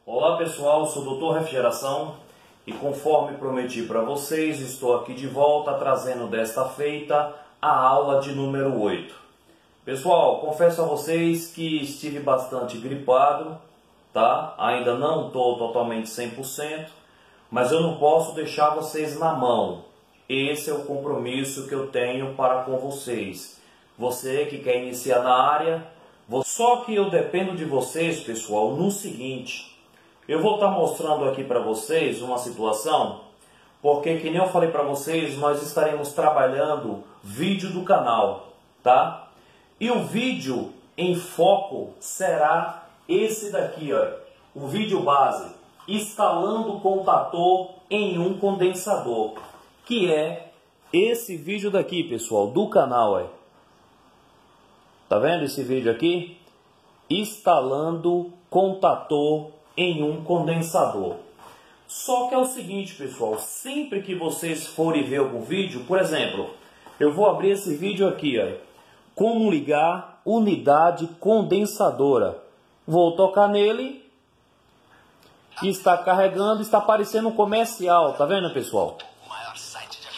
Olá pessoal, eu sou o Dr. Refrigeração e conforme prometi para vocês, estou aqui de volta trazendo desta feita a aula de número 8. Pessoal, confesso a vocês que estive bastante gripado, tá? Ainda não estou totalmente 100%, mas eu não posso deixar vocês na mão. Esse é o compromisso que eu tenho para com vocês. Você que quer iniciar na área, só que eu dependo de vocês, pessoal, no seguinte. Eu vou estar mostrando aqui para vocês uma situação, porque que nem eu falei para vocês, nós estaremos trabalhando vídeo do canal, tá? E o vídeo em foco será esse daqui, ó, o vídeo base, instalando o contator em um condensador, que é esse vídeo daqui, pessoal, do canal, ó. Tá vendo esse vídeo aqui? Instalando contator em um condensador. Só que é o seguinte, pessoal, sempre que vocês forem ver algum vídeo, por exemplo, eu vou abrir esse vídeo aqui, ó, como ligar unidade condensadora. Vou tocar nele, está carregando, está aparecendo um comercial, tá vendo, pessoal?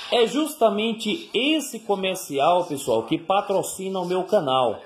É justamente esse comercial, pessoal, que patrocina o meu canal.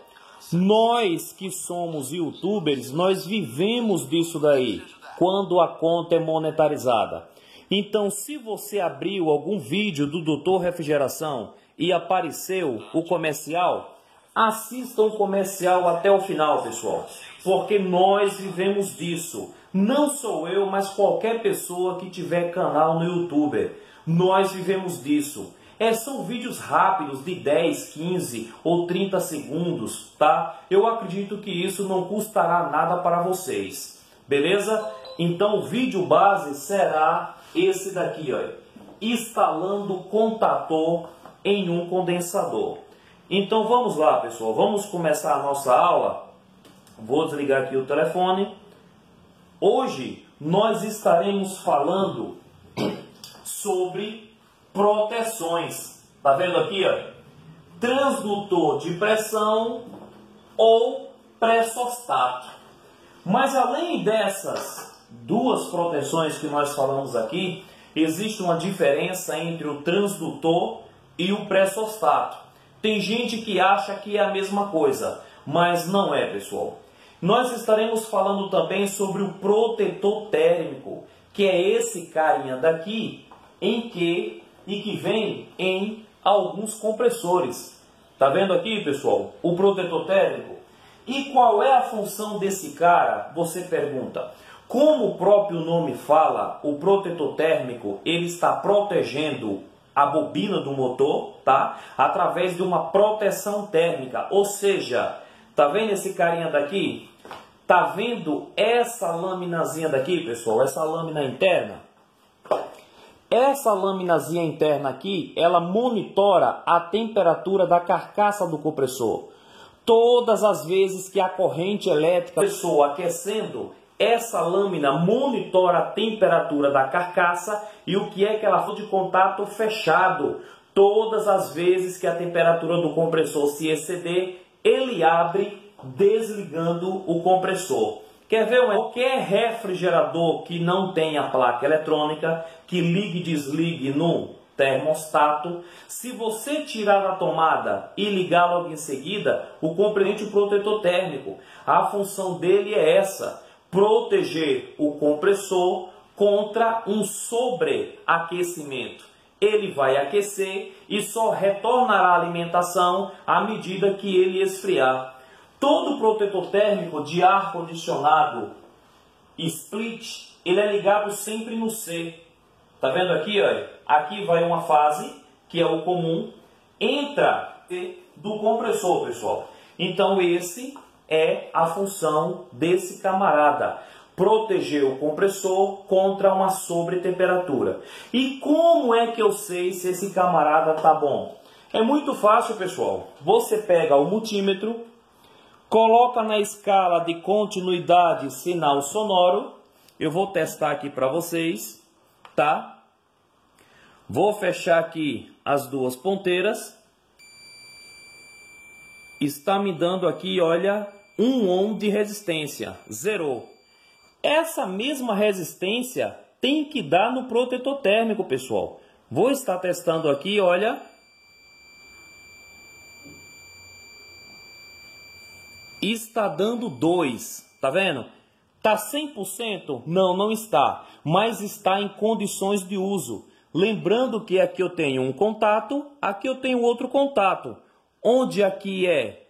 Nós que somos youtubers, nós vivemos disso daí, quando a conta é monetarizada. Então, se você abriu algum vídeo do Dr. Refrigeração e apareceu o comercial, assista o comercial até o final, pessoal. Porque nós vivemos disso. Não sou eu, mas qualquer pessoa que tiver canal no YouTube. Nós vivemos disso. São vídeos rápidos de 10, 15 ou 30 segundos, tá? Eu acredito que isso não custará nada para vocês, beleza? Então o vídeo base será esse daqui, ó, instalando contator em um condensador. Então vamos lá, pessoal, vamos começar a nossa aula. Vou desligar aqui o telefone. Hoje nós estaremos falando sobre proteções. Tá vendo aqui, ó? Transdutor de pressão ou pressostato. Mas além dessas duas proteções que nós falamos aqui, existe uma diferença entre o transdutor e o pressostato. Tem gente que acha que é a mesma coisa, mas não é, pessoal. Nós estaremos falando também sobre o protetor térmico, que é esse carinha daqui, que vem em alguns compressores. Tá vendo aqui, pessoal, o protetor térmico? E qual é a função desse cara? Você pergunta. Como o próprio nome fala, o protetor térmico, ele está protegendo a bobina do motor, tá? Através de uma proteção térmica. Ou seja, tá vendo esse carinha daqui? Tá vendo essa laminazinha daqui, pessoal? Essa lâmina interna? Essa laminazinha interna aqui, ela monitora a temperatura da carcaça do compressor. Todas as vezes que a corrente elétrica começou aquecendo, essa lâmina monitora a temperatura da carcaça e o que é que ela faz de contato fechado. Todas as vezes que a temperatura do compressor se exceder, ele abre desligando o compressor. Quer ver? Qualquer refrigerador que não tenha placa eletrônica, que ligue e desligue no termostato, se você tirar a tomada e ligar logo em seguida, o componente protetor térmico, a função dele é essa: proteger o compressor contra um sobreaquecimento. Ele vai aquecer e só retornará a alimentação à medida que ele esfriar. Todo protetor térmico de ar-condicionado split, ele é ligado sempre no C. Tá vendo aqui, ó? Aqui vai uma fase, que é o comum, entra do compressor, pessoal. Então esse é a função desse camarada: proteger o compressor contra uma sobretemperatura. E como é que eu sei se esse camarada tá bom? É muito fácil, pessoal. Você pega o multímetro, coloca na escala de continuidade sinal sonoro. Eu vou testar aqui para vocês, tá? Vou fechar aqui as duas ponteiras. Está me dando aqui, olha, 1 ohm de resistência. Zerou. essa mesma resistência tem que dar no protetor térmico, pessoal. Vou estar testando aqui, olha. Está dando 2, tá vendo? Está 100%? Não, não está, mas está em condições de uso. Lembrando que aqui eu tenho um contato, aqui eu tenho outro contato, onde aqui é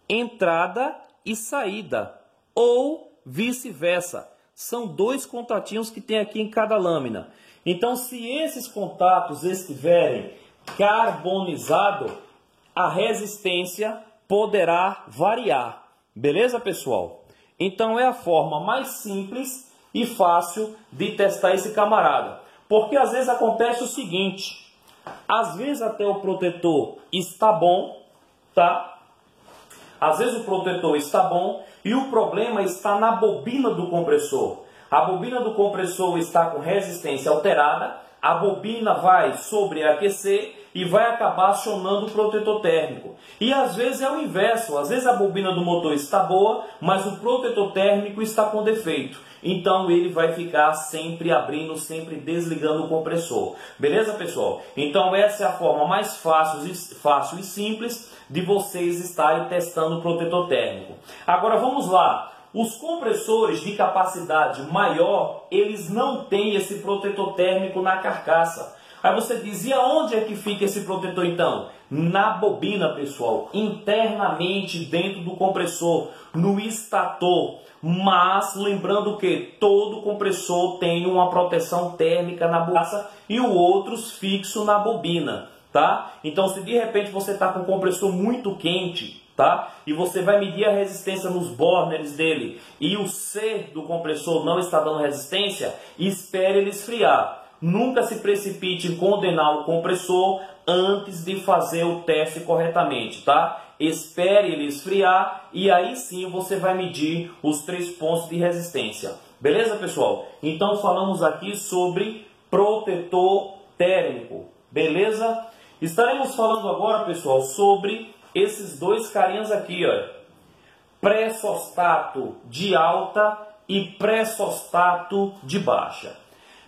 entrada e saída, ou vice-versa. São 2 contatinhos que tem aqui em cada lâmina. Então, se esses contatos estiverem carbonizados, a resistência poderá variar. Beleza, pessoal? Então, é a forma mais simples e fácil de testar esse camarada. Porque às vezes acontece o seguinte, às vezes até o protetor está bom, tá? Às vezes o protetor está bom e o problema está na bobina do compressor. A bobina do compressor está com resistência alterada, a bobina vai sobreaquecer e vai acabar acionando o protetor térmico. E às vezes é o inverso, às vezes a bobina do motor está boa, mas o protetor térmico está com defeito. Então ele vai ficar sempre abrindo, sempre desligando o compressor. Beleza, pessoal? Então essa é a forma mais fácil e simples de vocês estarem testando o protetor térmico. Agora vamos lá. Os compressores de capacidade maior, eles não têm esse protetor térmico na carcaça. Aí você diz, e aonde é que fica esse protetor então? Na bobina, pessoal, internamente dentro do compressor, no estator. Mas lembrando que todo compressor tem uma proteção térmica na bobina e o outro fixo na bobina, tá? Então se de repente você está com um compressor muito quente, tá? E você vai medir a resistência nos burners dele e o C do compressor não está dando resistência, espere ele esfriar. Nunca se precipite em condenar o compressor antes de fazer o teste corretamente, tá? Espere ele esfriar e aí sim você vai medir os 3 pontos de resistência. Beleza, pessoal? Então falamos aqui sobre protetor térmico. Beleza? Estaremos falando agora, pessoal, sobre esses 2 carinhas aqui, ó. Pré-sostato de alta e pré-sostato de baixa.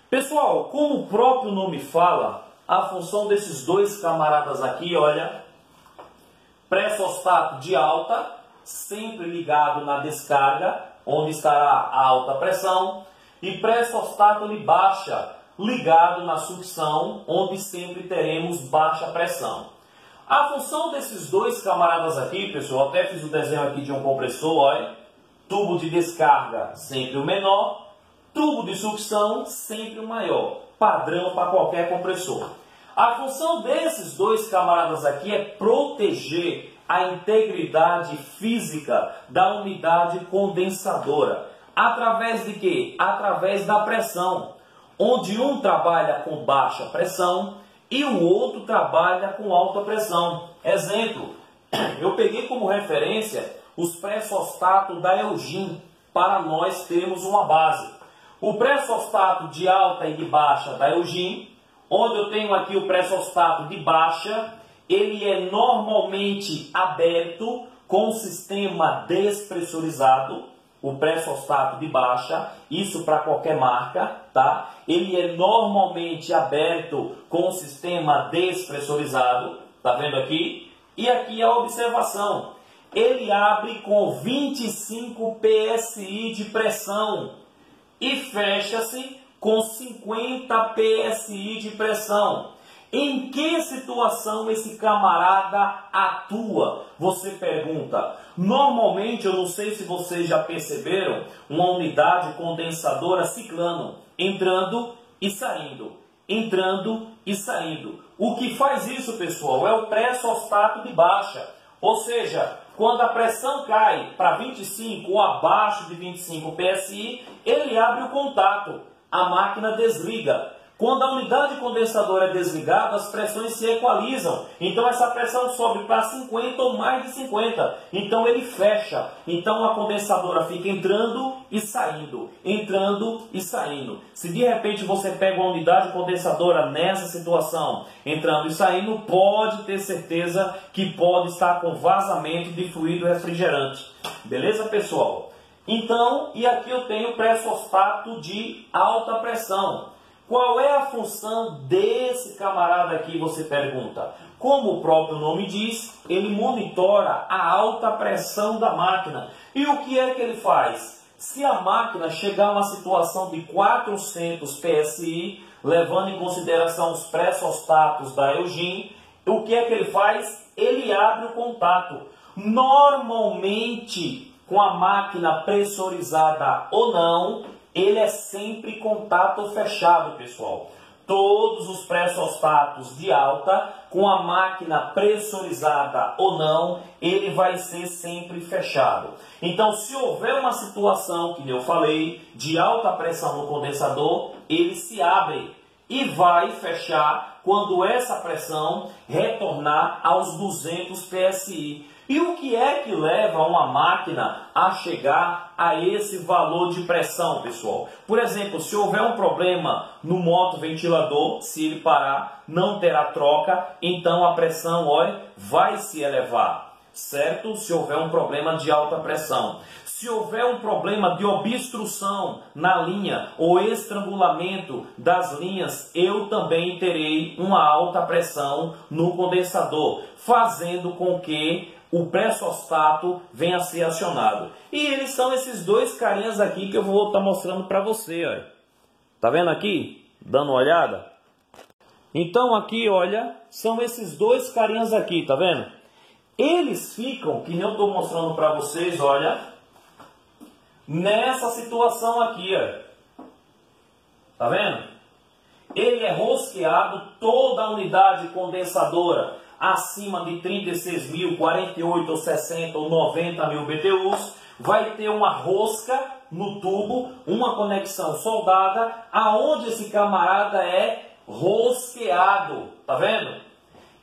Pessoal, como o próprio nome fala, a função desses 2 camaradas aqui, olha, pré-sostato de alta, sempre ligado na descarga, onde estará a alta pressão, e pré-sostato de baixa, ligado na sucção, onde sempre teremos baixa pressão. A função desses 2 camaradas aqui, pessoal, até fiz o desenho aqui de um compressor, olha, tubo de descarga sempre o menor, tubo de sucção sempre o maior, padrão para qualquer compressor. A função desses 2 camaradas aqui é proteger a integridade física da unidade condensadora. Através de quê? Através da pressão, onde um trabalha com baixa pressão e o outro trabalha com alta pressão. Exemplo, eu peguei como referência os pré-sostatos da Elgin, para nós termos uma base. O pré-sostato de alta e de baixa da Elgin, onde eu tenho aqui o pré-sostato de baixa, ele é normalmente aberto com sistema despressurizado, o pré-sostato de baixa, isso para qualquer marca, tá? Ele é normalmente aberto com sistema despressurizado, tá vendo aqui? E aqui a observação, ele abre com 25 psi de pressão e fecha-se com 50 psi de pressão. Em que situação esse camarada atua? Você pergunta. Normalmente, eu não sei se vocês já perceberam, uma unidade condensadora ciclando, entrando e saindo, entrando e saindo. O que faz isso, pessoal, é o pré-sostato de baixa. Ou seja, quando a pressão cai para 25 ou abaixo de 25 psi, ele abre o contato, a máquina desliga. Quando a unidade condensadora é desligada, as pressões se equalizam. Então essa pressão sobe para 50 ou mais de 50. Então ele fecha. Então a condensadora fica entrando e saindo. Entrando e saindo. Se de repente você pega uma unidade condensadora nessa situação, entrando e saindo, pode ter certeza que pode estar com vazamento de fluido refrigerante. Beleza, pessoal? Então, e aqui eu tenho pressosstato de alta pressão. Qual é a função desse camarada aqui, você pergunta? Como o próprio nome diz, ele monitora a alta pressão da máquina. E o que é que ele faz? Se a máquina chegar a uma situação de 400 PSI, levando em consideração os pressosstatos da Eugene, o que é que ele faz? Ele abre o contato. Normalmente, com a máquina pressurizada ou não, ele é sempre contato fechado, pessoal. Todos os pressosstatos de alta, com a máquina pressurizada ou não, ele vai ser sempre fechado. Então, se houver uma situação, que eu falei, de alta pressão no condensador, ele se abre e vai fechar quando essa pressão retornar aos 200 PSI. E o que é que leva uma máquina a chegar a esse valor de pressão, pessoal? Por exemplo, se houver um problema no motoventilador, se ele parar, não terá troca, então a pressão, olha, vai se elevar, certo? Se houver um problema de alta pressão. Se houver um problema de obstrução na linha ou estrangulamento das linhas, eu também terei uma alta pressão no condensador, fazendo com que o pressosstato venha a ser acionado. E eles são esses dois carinhas aqui que eu vou estar mostrando para você. Olha. Tá vendo aqui? Dando uma olhada? Então aqui, olha, são esses dois carinhas aqui, tá vendo? Eles ficam, que eu estou mostrando para vocês, olha, nessa situação aqui, ó. Tá vendo? Ele é rosqueado, toda a unidade condensadora acima de 36 mil, 48 ou 60 ou 90 mil BTUs, vai ter uma rosca no tubo, uma conexão soldada, aonde esse camarada é rosqueado, tá vendo?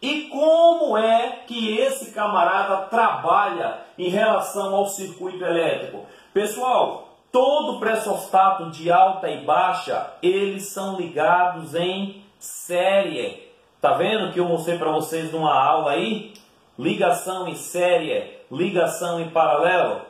E como é que esse camarada trabalha em relação ao circuito elétrico? Pessoal, todo pressosstato de alta e baixa, eles são ligados em série. Tá vendo que eu mostrei para vocês numa aula aí? Ligação em série, ligação em paralelo.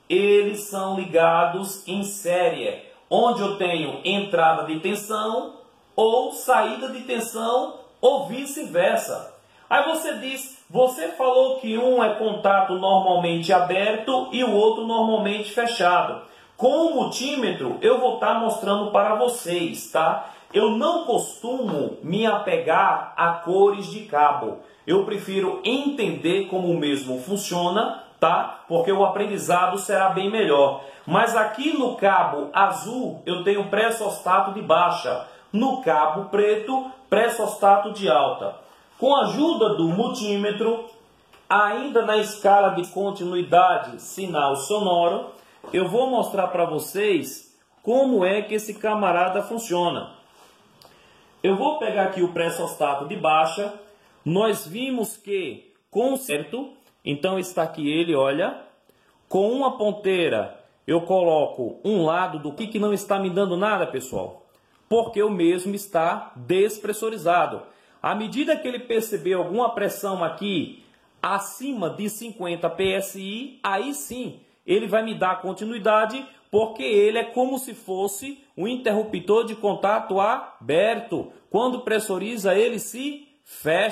Eles são ligados em série, onde eu tenho entrada de tensão ou saída de tensão ou vice-versa. Aí você diz, você falou que um é contato normalmente aberto e o outro normalmente fechado. Com o multímetro eu vou estar mostrando para vocês, tá? Eu não costumo me apegar a cores de cabo. Eu prefiro entender como o mesmo funciona, tá? Porque o aprendizado será bem melhor. Mas aqui no cabo azul eu tenho pressosstato de baixa. No cabo preto, pressosstato de alta. Com a ajuda do multímetro, ainda na escala de continuidade sinal sonoro, eu vou mostrar para vocês como é que esse camarada funciona. Eu vou pegar aqui o pressosstato de baixa. Nós vimos que com certo, então está aqui ele, olha, com uma ponteira eu coloco um lado do que não está me dando nada, pessoal, porque o mesmo está despressurizado. À medida que ele perceber alguma pressão aqui acima de 50 PSI, aí sim ele vai me dar continuidade, porque ele é como se fosse um interruptor de contato aberto. Quando pressuriza, ele se fecha.